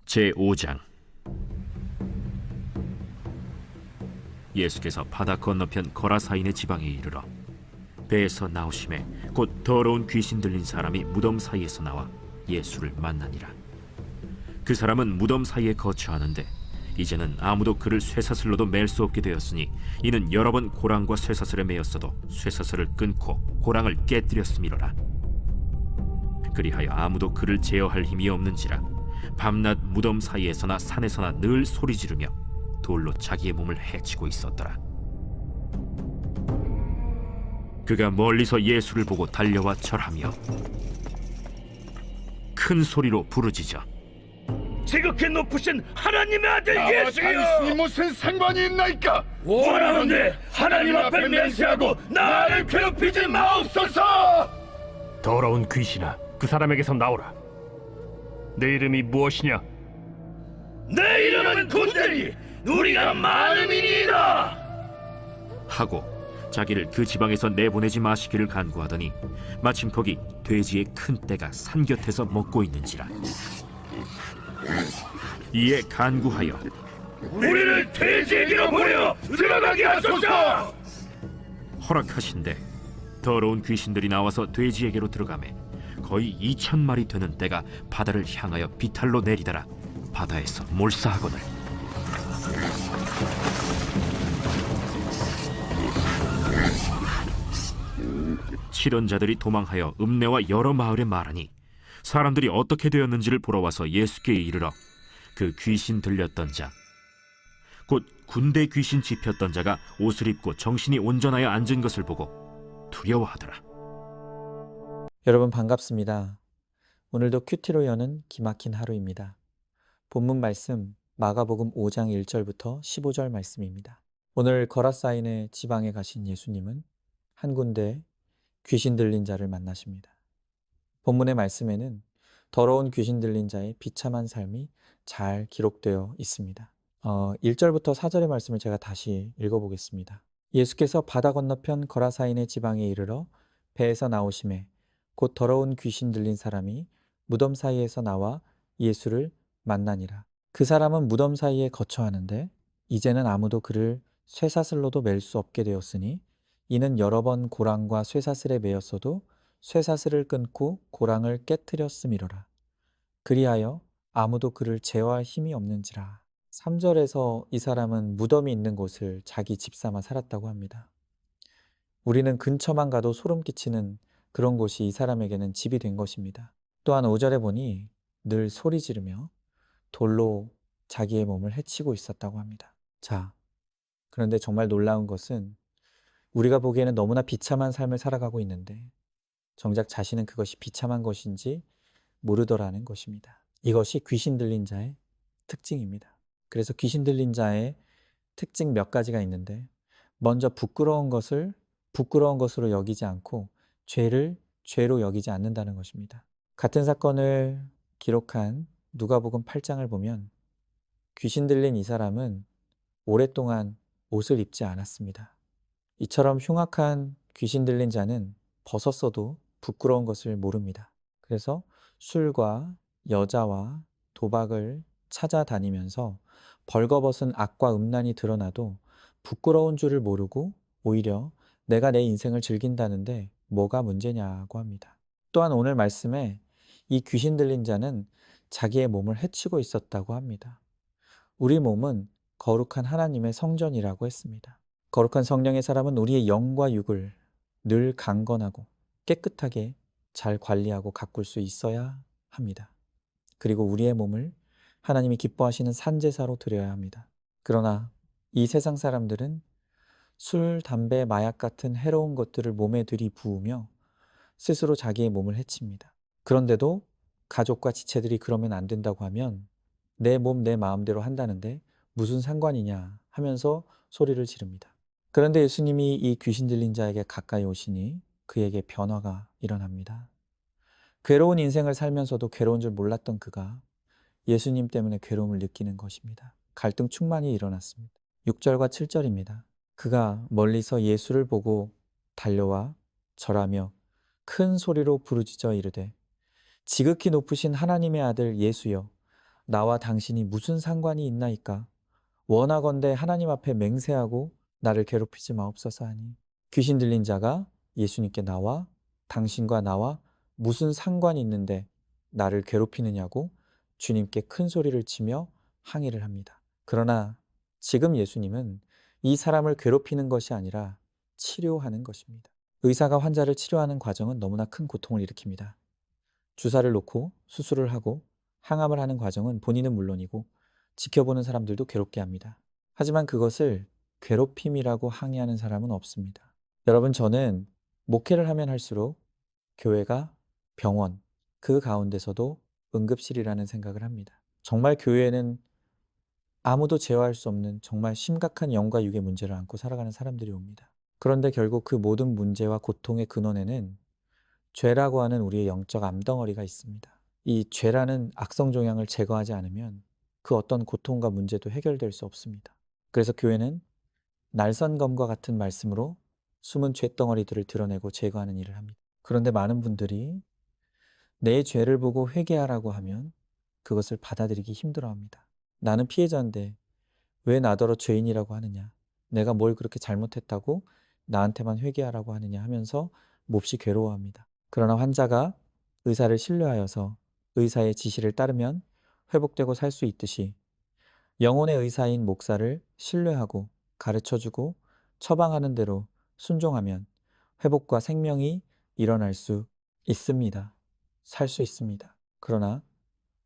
제5장. 예수께서 바다 건너편 거라사인의 지방에 이르러 배에서 나오심에 곧 더러운 귀신 들린 사람이 무덤 사이에서 나와 예수를 만나니라. 그 사람은 무덤 사이에 거처하는데 이제는 아무도 그를 쇠사슬로도 맬 수 없게 되었으니 이는 여러 번 고랑과 쇠사슬에 매였어도 쇠사슬을 끊고 고랑을 깨뜨렸음이로라. 그리하여 아무도 그를 제어할 힘이 없는지라 밤낮 무덤 사이에서나 산에서나 늘 소리 지르며 돌로 자기의 몸을 해치고 있었더라. 그가 멀리서 예수를 보고 달려와 절하며 큰 소리로 부르짖어 지극히 높으신 하나님의 아들 예수여, 당신이 무슨 상관이 있나이까? 원하는데 하나님 앞에 맹세하고 나를 괴롭히지 마옵소서. 더러운 귀신아, 그 사람에게서 나오라. 내 이름이 무엇이냐? 내 이름은 군대니 우리가 많음이니이다 하고 자기를 그 지방에서 내보내지 마시기를 간구하더니 마침 거기 돼지의 큰 떼가 산 곁에서 먹고 있는지라. 이에 간구하여 우리를 돼지에게로 보내어 들어가게 하소서. 허락하신대 더러운 귀신들이 나와서 돼지에게로 들어가매 거의 2,000마리 되는 떼가 바다를 향하여 비탈로 내리더라. 바다에서 몰사하거늘. 치련자들이 도망하여 읍내와 여러 마을에 말하니 사람들이 어떻게 되었는지를 보러 와서 예수께 이르러 그 귀신 들렸던 자 곧 군대 귀신 집혔던 자가 옷을 입고 정신이 온전하여 앉은 것을 보고 두려워하더라. 여러분 반갑습니다. 오늘도 큐티로 여는 기막힌 하루입니다. 본문 말씀 마가복음 5장 1절부터 15절 말씀입니다. 오늘 거라사인의 지방에 가신 예수님은 한 군데 귀신 들린 자를 만나십니다. 본문의 말씀에는 더러운 귀신 들린 자의 비참한 삶이 잘 기록되어 있습니다. 1절부터 4절의 말씀을 제가 다시 읽어보겠습니다. 예수께서 바다 건너편 거라사인의 지방에 이르러 배에서 나오심에 곧 더러운 귀신 들린 사람이 무덤 사이에서 나와 예수를 만나니라. 그 사람은 무덤 사이에 거처하는데 이제는 아무도 그를 쇠사슬로도 맬 수 없게 되었으니 이는 여러 번 고랑과 쇠사슬에 매였어도 쇠사슬을 끊고 고랑을 깨뜨렸음이로라. 그리하여 아무도 그를 제어할 힘이 없는지라. 3절에서 이 사람은 무덤이 있는 곳을 자기 집 삼아 살았다고 합니다. 우리는 근처만 가도 소름 끼치는 그런 곳이 이 사람에게는 집이 된 것입니다. 또한 5절에 보니 늘 소리 지르며 돌로 자기의 몸을 해치고 있었다고 합니다. 자, 그런데 정말 놀라운 것은 우리가 보기에는 너무나 비참한 삶을 살아가고 있는데 정작 자신은 그것이 비참한 것인지 모르더라는 것입니다. 이것이 귀신 들린 자의 특징입니다. 그래서 귀신 들린 자의 특징 몇 가지가 있는데 먼저 부끄러운 것을 부끄러운 것으로 여기지 않고 죄를 죄로 여기지 않는다는 것입니다. 같은 사건을 기록한 누가복음 8장을 보면 귀신 들린 이 사람은 오랫동안 옷을 입지 않았습니다. 이처럼 흉악한 귀신 들린 자는 벗었어도 부끄러운 것을 모릅니다. 그래서 술과 여자와 도박을 찾아다니면서 벌거벗은 악과 음란이 드러나도 부끄러운 줄을 모르고 오히려 내가 내 인생을 즐긴다는데 뭐가 문제냐고 합니다. 또한 오늘 말씀에 이 귀신 들린 자는 자기의 몸을 해치고 있었다고 합니다. 우리 몸은 거룩한 하나님의 성전이라고 했습니다. 거룩한 성령의 사람은 우리의 영과 육을 늘 강건하고 깨끗하게 잘 관리하고 가꿀 수 있어야 합니다. 그리고 우리의 몸을 하나님이 기뻐하시는 산제사로 드려야 합니다. 그러나 이 세상 사람들은 술, 담배, 마약 같은 해로운 것들을 몸에 들이부으며 스스로 자기의 몸을 해칩니다. 그런데도 가족과 지체들이 그러면 안 된다고 하면 내 몸, 내 마음대로 한다는데 무슨 상관이냐 하면서 소리를 지릅니다. 그런데 예수님이 이 귀신 들린 자에게 가까이 오시니 그에게 변화가 일어납니다. 괴로운 인생을 살면서도 괴로운 줄 몰랐던 그가 예수님 때문에 괴로움을 느끼는 것입니다. 갈등 충만이 일어났습니다. 6절과 7절입니다. 그가 멀리서 예수를 보고 달려와 절하며 큰 소리로 부르짖어 이르되 지극히 높으신 하나님의 아들 예수여 나와 당신이 무슨 상관이 있나이까? 원하건대 하나님 앞에 맹세하고 나를 괴롭히지 마옵소서 하니 귀신 들린 자가 예수님께 나와 당신과 나와 무슨 상관이 있는데 나를 괴롭히느냐고 주님께 큰 소리를 치며 항의를 합니다. 그러나 지금 예수님은 이 사람을 괴롭히는 것이 아니라 치료하는 것입니다. 의사가 환자를 치료하는 과정은 너무나 큰 고통을 일으킵니다. 주사를 놓고 수술을 하고 항암을 하는 과정은 본인은 물론이고 지켜보는 사람들도 괴롭게 합니다. 하지만 그것을 괴롭힘이라고 항의하는 사람은 없습니다. 여러분, 저는 목회를 하면 할수록 교회가 병원, 그 가운데서도 응급실이라는 생각을 합니다. 정말 교회에는 아무도 제어할 수 없는 정말 심각한 영과 육의 문제를 안고 살아가는 사람들이 옵니다. 그런데 결국 그 모든 문제와 고통의 근원에는 죄라고 하는 우리의 영적 암덩어리가 있습니다. 이 죄라는 악성 종양을 제거하지 않으면 그 어떤 고통과 문제도 해결될 수 없습니다. 그래서 교회는 날선검과 같은 말씀으로 숨은 죄덩어리들을 드러내고 제거하는 일을 합니다. 그런데 많은 분들이 내 죄를 보고 회개하라고 하면 그것을 받아들이기 힘들어합니다. 나는 피해자인데 왜 나더러 죄인이라고 하느냐? 내가 뭘 그렇게 잘못했다고 나한테만 회개하라고 하느냐 하면서 몹시 괴로워합니다. 그러나 환자가 의사를 신뢰하여서 의사의 지시를 따르면 회복되고 살 수 있듯이 영혼의 의사인 목사를 신뢰하고 가르쳐주고 처방하는 대로 순종하면 회복과 생명이 일어날 수 있습니다. 살 수 있습니다. 그러나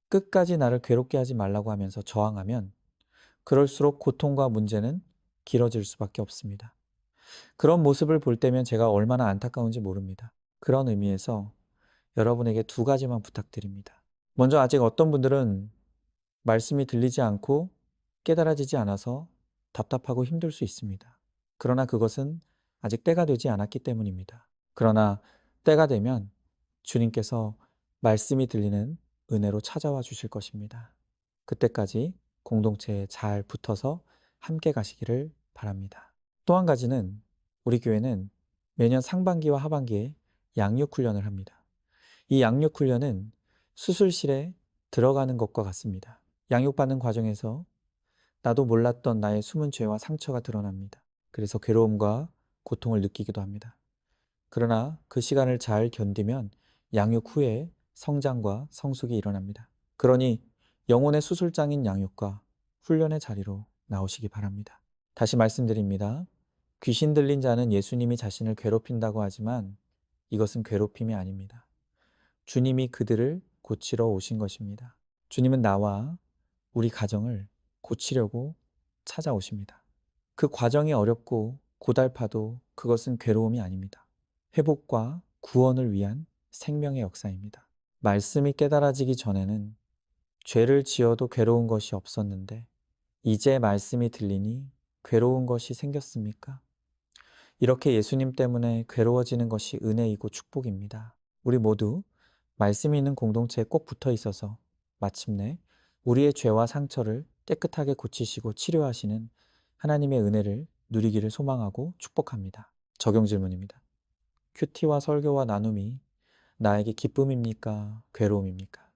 끝까지 나를 괴롭게 하지 말라고 하면서 저항하면 그럴수록 고통과 문제는 길어질 수밖에 없습니다. 그런 모습을 볼 때면 제가 얼마나 안타까운지 모릅니다. 그런 의미에서 여러분에게 두 가지만 부탁드립니다. 먼저, 아직 어떤 분들은 말씀이 들리지 않고 깨달아지지 않아서 답답하고 힘들 수 있습니다. 그러나 그것은 아직 때가 되지 않았기 때문입니다. 그러나 때가 되면 주님께서 말씀이 들리는 은혜로 찾아와 주실 것입니다. 그때까지 공동체에 잘 붙어서 함께 가시기를 바랍니다. 또 한 가지는 우리 교회는 매년 상반기와 하반기에 양육훈련을 합니다. 이 양육훈련은 수술실에 들어가는 것과 같습니다. 양육받는 과정에서 나도 몰랐던 나의 숨은 죄와 상처가 드러납니다. 그래서 괴로움과 고통을 느끼기도 합니다. 그러나 그 시간을 잘 견디면 양육 후에 성장과 성숙이 일어납니다. 그러니 영혼의 수술장인 양육과 훈련의 자리로 나오시기 바랍니다. 다시 말씀드립니다. 귀신 들린 자는 예수님이 자신을 괴롭힌다고 하지만 이것은 괴롭힘이 아닙니다. 주님이 그들을 고치러 오신 것입니다. 주님은 나와 우리 가정을 고치려고 찾아오십니다. 그 과정이 어렵고 고달파도 그것은 괴로움이 아닙니다. 회복과 구원을 위한 생명의 역사입니다. 말씀이 깨달아지기 전에는 죄를 지어도 괴로운 것이 없었는데 이제 말씀이 들리니 괴로운 것이 생겼습니까? 이렇게 예수님 때문에 괴로워지는 것이 은혜이고 축복입니다. 우리 모두 말씀이 있는 공동체에 꼭 붙어 있어서 마침내 우리의 죄와 상처를 깨끗하게 고치시고 치료하시는 하나님의 은혜를 누리기를 소망하고 축복합니다. 적용 질문입니다. 큐티와 설교와 나눔이 나에게 기쁨입니까? 괴로움입니까?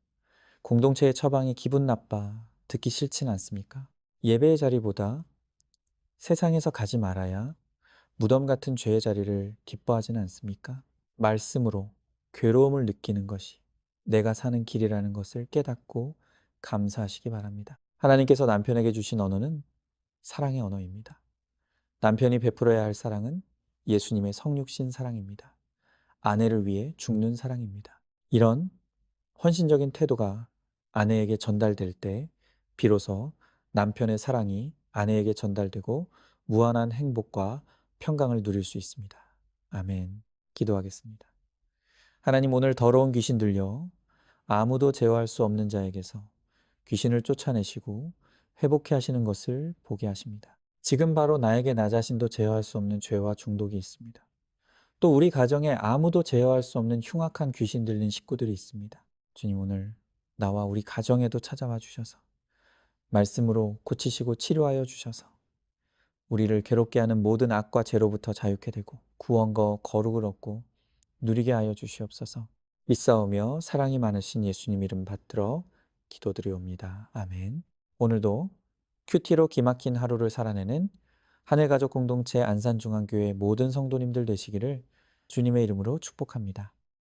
공동체의 처방이 기분 나빠 듣기 싫진 않습니까? 예배의 자리보다 세상에서 가지 말아야 무덤 같은 죄의 자리를 기뻐하지는 않습니까? 말씀으로 괴로움을 느끼는 것이 내가 사는 길이라는 것을 깨닫고 감사하시기 바랍니다. 하나님께서 남편에게 주신 언어는 사랑의 언어입니다. 남편이 베풀어야 할 사랑은 예수님의 성육신 사랑입니다. 아내를 위해 죽는 사랑입니다. 이런 헌신적인 태도가 아내에게 전달될 때 비로소 남편의 사랑이 아내에게 전달되고 무한한 행복과 평강을 누릴 수 있습니다. 아멘. 기도하겠습니다. 하나님, 오늘 더러운 귀신 들려 아무도 제어할 수 없는 자에게서 귀신을 쫓아내시고 회복해 하시는 것을 보게 하십니다. 지금 바로 나에게 나 자신도 제어할 수 없는 죄와 중독이 있습니다. 또 우리 가정에 아무도 제어할 수 없는 흉악한 귀신 들린 식구들이 있습니다. 주님, 오늘 나와 우리 가정에도 찾아와 주셔서 말씀으로 고치시고 치료하여 주셔서 우리를 괴롭게 하는 모든 악과 죄로부터 자유케 되고 구원과 거룩을 얻고 누리게 하여 주시옵소서. 믿사오며 사랑이 많으신 예수님 이름 받들어 기도드리옵니다. 아멘. 오늘도 큐티로 기막힌 하루를 살아내는 하늘가족 공동체 안산중앙교회 모든 성도님들 되시기를 주님의 이름으로 축복합니다.